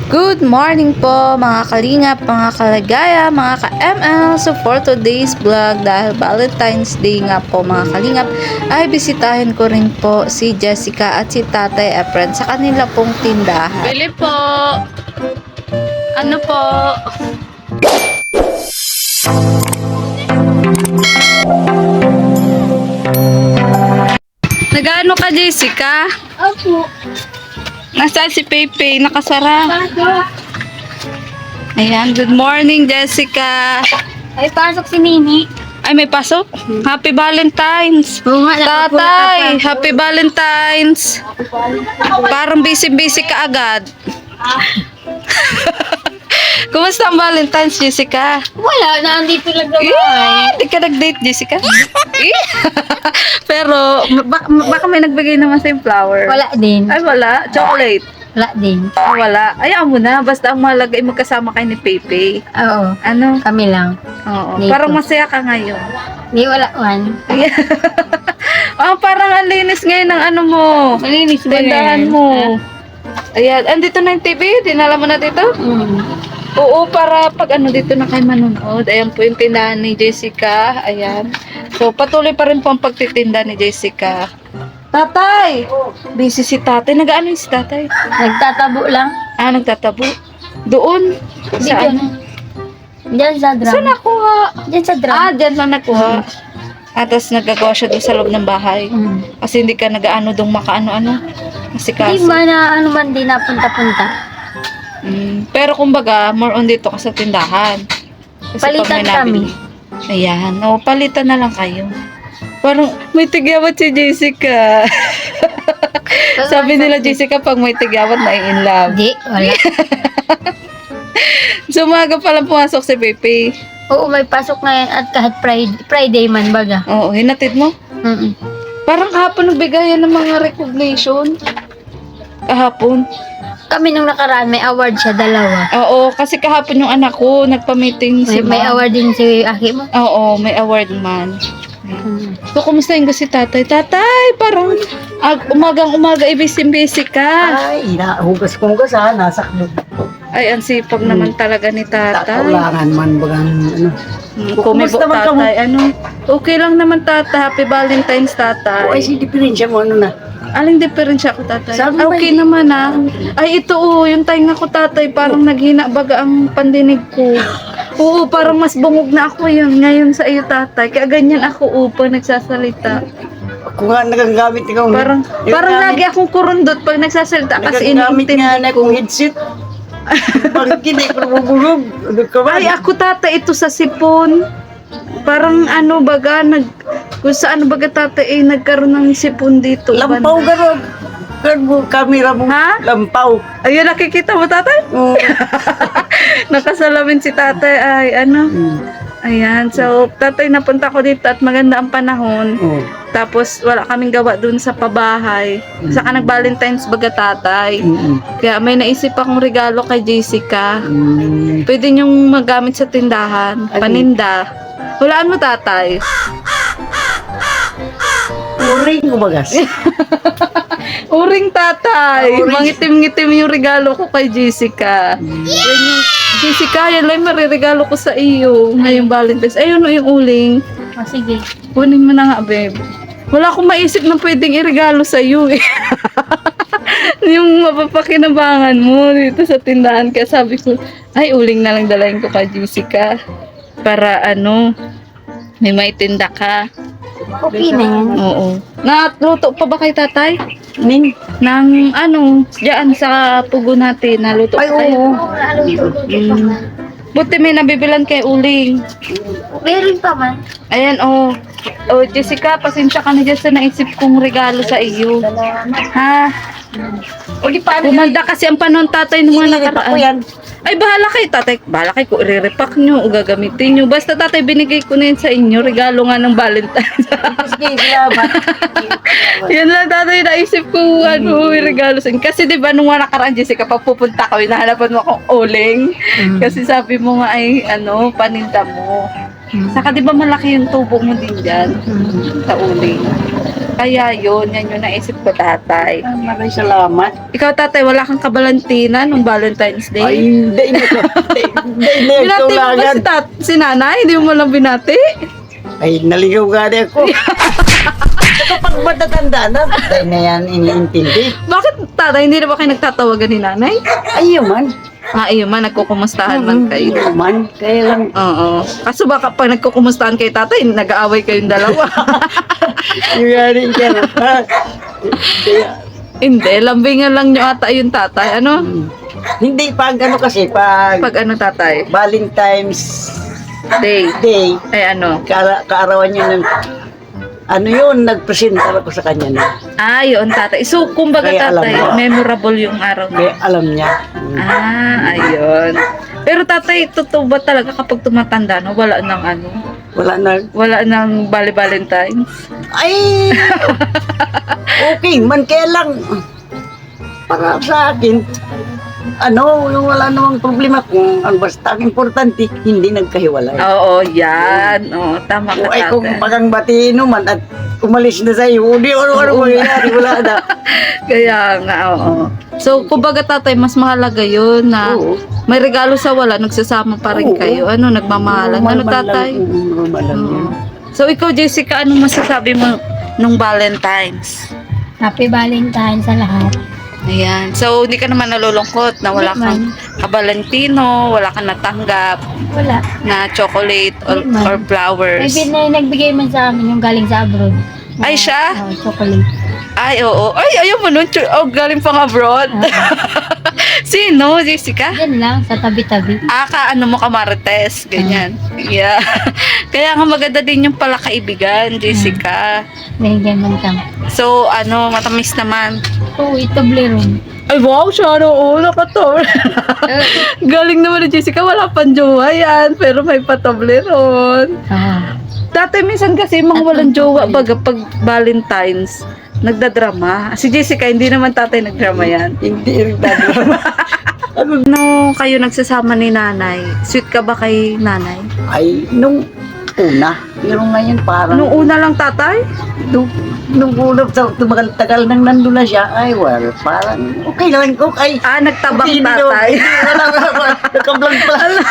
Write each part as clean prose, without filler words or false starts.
Good morning po mga kalingap, mga kalagaya, mga ka-ML. So for today's vlog, dahil Valentine's Day nga po mga kalingap, ay bisitahin ko rin po si Jessica at si Tatay Efren sa kanila pong tindahan. Bili po! Ano po? Nag-ano ka, Jessica? Opo. Nasaan si Pepe? Nakasara. Ayan, good morning, Jessica. Ay, pasok si Nini. Ay, may pasok? Happy Valentine's. Oo nga, nakapula ka Tatay, pa. Happy Valentine's. Parang busy-busy ka agad. Kumusta ang Valentine's, Jessica? Wala, naandito lang Eh, naman. di ka nag-date, Jessica? Eh? Pero, baka may nagbigay naman sa yung flower. Wala din. Ay, wala. Chocolate. Wala din. Ah, wala. Ayaw mo na. Basta ang mahalaga ay magkasama kayo ni Pepe. Oo, Ano? kami lang. Oo. Dito. Parang masaya ka ngayon. Di wala man. Oh, parang ang linis ngayon ng ano mo. Malinis ba Tindahan mo. Ayan. Andito na yung TV. Dinala mo na dito? Oo, para pag ano dito na kayo manonood. Ayan po yung tindahan ni Jessica. Ayan. So, patuloy pa rin po ang pagtitinda ni Jessica. Tatay! Busy si tatay. Nag-ano yung si tatay? Nagtatabo lang. Ah, nagtatabo. Doon? Di Saan? Diyan sa drum. Saan nakuha? Diyan sa drum. Ah, dyan lang nakuha. At tapos nagagawa siya doon sa loob ng bahay. Kasi hindi ka nag-ano doon makaano-ano. Kasi Di kasi. ba na ano man din napunta-punta? Pero kumbaga, more on dito ka sa tindahan. Kasi Palitan pag may nabili. Ayan. O, palitan na lang kayo. Parang may tigyawat si Jessica. Sabi nila Jessica, pag may tigyawat na in love. Di, wala. So, umaga pa lang pumasok si Pepe. Oo, may pasok ngayon at kahit Friday man baga. Oo, hinatid mo. Mm. Parang kahapon nagbigayan ng mga recognition. Kahapon. Kami nung nakaraan, may award siya, dalawa. Oo, kasi kahapon yung anak ko, nagpa-meeting si May ma'am. award din si Aki mo. Oo, may award man. So, kumusta yung si tatay? Tatay, parang umagang-umaga, ibisi-bisi ka. Ay, inahugas kong gasa, nasa klub. Ay, ang sipag naman talaga ni tatay. Tataulangan man bagang ano. Kumibo Kumusta man ka mo? tatay, ano? Okay lang naman tatay. Happy Valentine's tatay. O ay, si diferensya mo ano na. Aling diferensya ko tatay? Sabi ba Okay eh? naman ah. Ay ito yung tainga ko tatay, parang naghina baga ang pandinig ko. Oo, parang mas bungog na ako yun ngayon sa iyo tatay. Kaya ganyan ako pag nagsasalita. Kung nga nagagamit ikaw. Parang lagi akong kurundot pag nagsasalita kasi nagagamit nga iniintindi na ko. kong headset. Parang hindi ko bubulog. Ano ka ba? Ay ako tatay, ito sa sipon. Parang ano baga, kung saan baga tatay nagkaroon ng sipon dito. Lampaw banda. garo. Kan mo, kamera mo. Ha? Lampaw. Ayun, nakikita mo tatay? Oo. Nakasalamin si tatay ay ano. Ayan, so tatay napunta ko dito at maganda ang panahon. Oo. Tapos wala kaming gawa dun sa pabahay. Saka nag-Valentine's baga tatay. Kaya may naisip akong regalo kay Jessica. Pwede niyong magamit sa tindahan, paninda. Hulaan mo tatay. Uring ko bagas. Uring tatay. Uring. Mangitim-ngitim yung regalo ko kay Jessica. Yan yung, Jessica, yan lang mariregalo ko sa iyo ngayong Valentine's. Ayun o yung uling. O, sige. Kunin mo na nga, babe. Wala akong maisip na pwedeng iregalo sa iyo eh. Yung mapapakinabangan mo dito sa tindahan. Kaya sabi ko, ay uling na lang dalayin ko kay Jessica. Para ano, may maitinda ka. Okay na yan. Oo. Naluto pa ba kay tatay? Ning. Nang ano, diyan sa pugo natin, naluto Ay, pa kayo. oo. Buti may nabibilan kay uling. Meron pa man. Ayan, oh. Oh, Jessica, pasensya ka na dyan sa naisip kong regalo sa iyo. Ha? O di paano? Bumanda kasi ang panon tatay ng mga Inilipat ko nakaraan. yan. Ay, bahala kayo, tatay. Bahala kayo kung i-repack nyo o gagamitin nyo. Basta tatay, binigay ko na yun sa inyo. Regalo nga ng Valentine's. Sige, salamat. Yan lang, tatay, naisip ko ano, regalo sa inyo. Kasi diba, nung mga nakaraan, Jessica, pag pupunta ko, hinahanapan mo akong uling. Kasi sabi mo nga ay, ano, paninda mo. Saka diba malaki yung tubo mo din dyan sa uling. Kaya yun, yan yung naisip ko, tatay. Maraming salamat. Ikaw, tatay, wala kang kabalantina nung Valentine's Day? Ay, hindi na ko. Hindi Binati mo ba kailangan. si nanay? Hindi mo lang binati? Ay, naligaw gani ako. Kapag matatanda na, tayo na yan iniintindi. Bakit, tatay, hindi na ba kayo nagtatawagan ni nanay? Ayaw man. Iyo man, nagkukumustahan man kayo. Ayaw man. Kaya lang, Oo. Kaso baka pag nagkukumustahan kayo, tatay, nag-aaway kayong dalawa. yung gani ka na. Kaya, Hindi, lambingan lang nyo ata yung tatay. Ano? hindi pag ano kasi, pag Pag ano, tatay? Valentine's Day. Day, Ay, ano? kaarawan niya ng ano yun, nagpresenta ako sa kanya na. Ah, yun, tatay. So, kumbaga, Kaya alam tatay, mo. memorable yung araw Kaya na. alam niya. Ah, ayun. Pero tatay, totoo ba talaga kapag tumatanda, no, wala nang ano? Wala nang Valentine's? Ay! Okay man, kaya lang, para sa akin, ano, yung wala namang problema kung ang basta ang importante, hindi nagkahiwalay. Oo, yan. Oo, tama ka, O ay kung tatay. pagang batino man at umalis na sa'yo, hindi ano mangyayari, wala na. Kaya nga, oo. So, kumbaga, tatay, mas mahalaga yun na Oo. may regalo sa wala, nagsasama pa rin Oo. kayo. Ano, nagmamahalan. Ano, Normal man tatay? lang, normal lang Oo. yan. So, ikaw, Jessica, anong masasabi mo nung Valentine's? Happy Valentine sa lahat. Ayan. So, hindi ka naman nalulungkot na wala Hindi kang man. kabalantino, wala kang natanggap Wala. na chocolate or, Hindi man. or flowers. May nagbigay man sa amin yung galing sa abroad. Ay, siya? Chocolate. Ay, oo. Ay, ayaw mo nun. Oh, galing pang abroad. Sino, Jessica? Yan lang, sa tabi-tabi. Ano mo ka, Marites. Ganyan. Yeah. Kaya nga maganda din yung pala kaibigan, Jessica. Binigyan man kami. So, matamis naman. Oo, ito Bleron. Ay, wow, siya ulo ka to. Galing naman ni Jessica, wala pang jowa yan, pero may patobleron. Dati minsan kasi mga walang jowa baga pag Valentine's, nagdadrama. Si Jessica, hindi naman tatay nagdrama yan. Hindi rin tayo. No, kayo nagsasama ni nanay. Sweet ka ba kay nanay? Ay, nung una, pero ngayon parang... Nung una lang tatay? Nung ulap sa tumagal-tagal nang nandun na siya, ay well, parang okay lang ko. Ay, Nagtabang hindi tatay. wala, nakablog pala.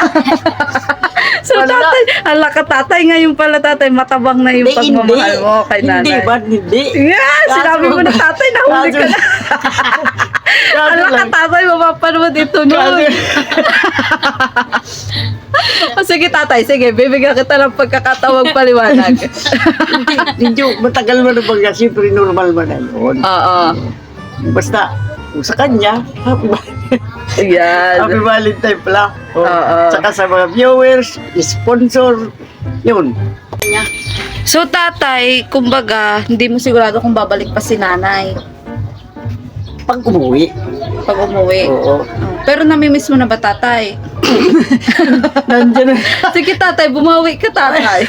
So Wala. tatay, ala ka tatay, ngayon pala tatay, matabang na yung Hindi, pagmamahal mo kay nanay. Hindi ba? Hindi. Yeah, sinabi mo na tatay, nahuli ka na. Ala ka tatay, mapapanood ito nun. O sige tatay, sige, bibigyan kita ng pagkakatawag paliwanag. Hindi, matagal mo na baga, siyempre normal mo na yun. Oo. Basta, kung sa kanya, happy Yan. Valentine pala. Oo. Saka sa mga viewers, sponsor, yun. So tatay, kumbaga, hindi mo sigurado kung babalik pa si nanay Pag umuwi. pag umuwi. Oo. Pero namimiss mo na ba tatay? Nandiyan na. Sige tatay, bumawi ka tatay.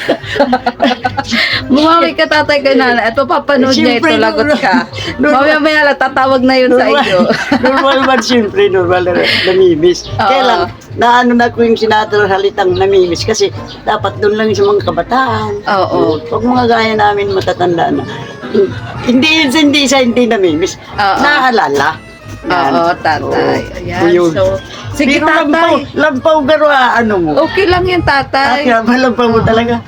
Bumawi ka tatay kay nanay at papapanood niya ito, Siyempre, lagot ka. normal. Mamaya lang, tatawag na yun sa iyo. Normal man siyempre, normal na namimiss. Oo. Kaya lang, naano na ko yung sinato halitang namimiss kasi dapat doon lang sa mga kabataan. Oo. Pag mga gaya namin matatanda na, hindi namimiss. Oo. Naalala. Yan. Oo, tatay. Oo. Ayan, Yun. so, sige Pero tatay. lampaw garo ano mo. Okay lang yan tatay. Kaya lampaw mo talaga.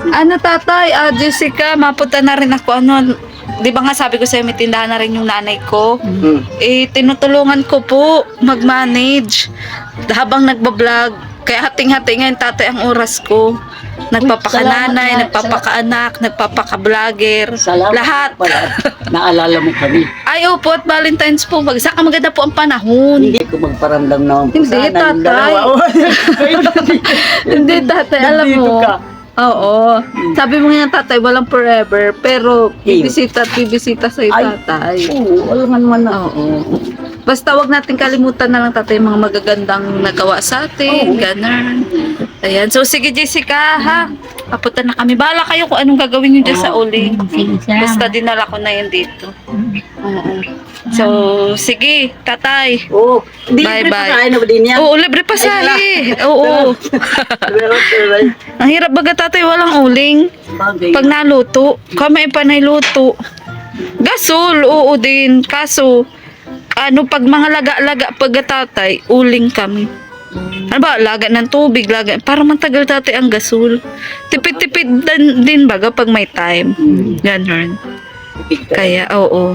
Ano tatay, Jessica, mapunta na rin ako. Di ba nga sabi ko sa'yo, may tindahan na rin yung nanay ko. Hmm. Tinutulungan ko po mag-manage habang nagbablog. Kaya hating-hati ngayon tatay ang oras ko. Nagpapakananay, Salamat, nagpapakaanak, nagpapaka-vlogger, Salamat lahat. pala. Naalala mo kami. Ay, opo, at Valentine's po. Saka maganda po ang panahon. Hindi ko magparamdam naman po Hindi, sana yung tatay. dalawa. Hindi, tatay, alam Nandito mo. ka. Oo. Sabi mo nga tatay, walang forever. Pero, Hey. bibisita sa'yo Ay. tatay. Oo, alam naman na. Oo. Basta wag natin kalimutan na lang tatay mga magagandang nagawa sa atin. Oo. Ganun. Ayan. So, sige Jessica, ha? Papunta na kami. Bahala kayo kung anong gagawin nyo dyan sa uling. Sige, Basta salamat. dinala ko na yan dito. Oo. So, sige, tatay. Oo. Hindi Bye, libre bye. pa kain na ba din yan? Oo, libre pasahe. Oo. Pero, tuloy. Ang hirap baga tatay, walang uling. Bagay. Pag naluto, kami pa nailuto. Gasol, oo din. Kaso, pag mga laga-laga pagkatatay, uling kami. Ano ba, laga ng tubig, laga. Para matagal tatay ang gasol. Tipid-tipid din baga pag may time. Ganon. Kaya, oo.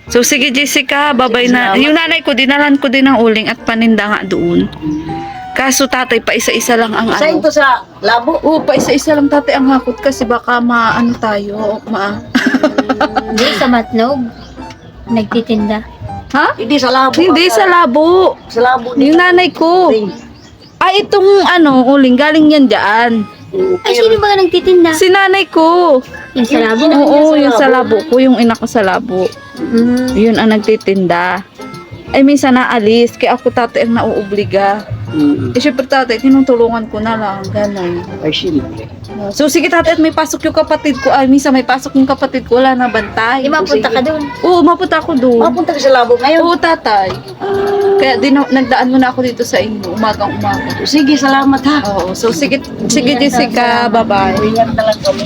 So, sige Jessica, babay na. Salamat. Yung nanay ko, dinalan ko din ng uling at paninda nga doon. Kaso tatay, pa isa-isa lang ang Sa ito sa labo. Oo, pa isa-isa lang tatay ang hakot kasi baka maano tayo, Hindi, sa Matnog. Nagtitinda. Ha? Hindi sa labo. Hindi, sa labo. Sa labo. Yung nanay ko. Ay, itong uling, galing yan dyan. Ay, sino ba nagtitinda? Si nanay ko. Yung sa labo? Oo, yung sa labo ko, yung ina ko sa labo. Yun ang nagtitinda. Ay, minsan naalis, kaya ako tatay ang nauobliga. Eh, syempre tatay, tinutulungan ko na lang, gano'n. Ay, siyempre. So, sige tatay, at may pasok yung kapatid ko. Ay, minsan may pasok yung kapatid ko, wala na bantay. Di mapunta ka doon. Oo, mapunta ako doon. Mapunta ka sa labo ngayon. Oo, tatay. Kaya nagdaan muna ako dito sa inyo, umagang-umaga. Sige, salamat ha. Oo, so sige Jessica, bye-bye. Ingat na lang kami.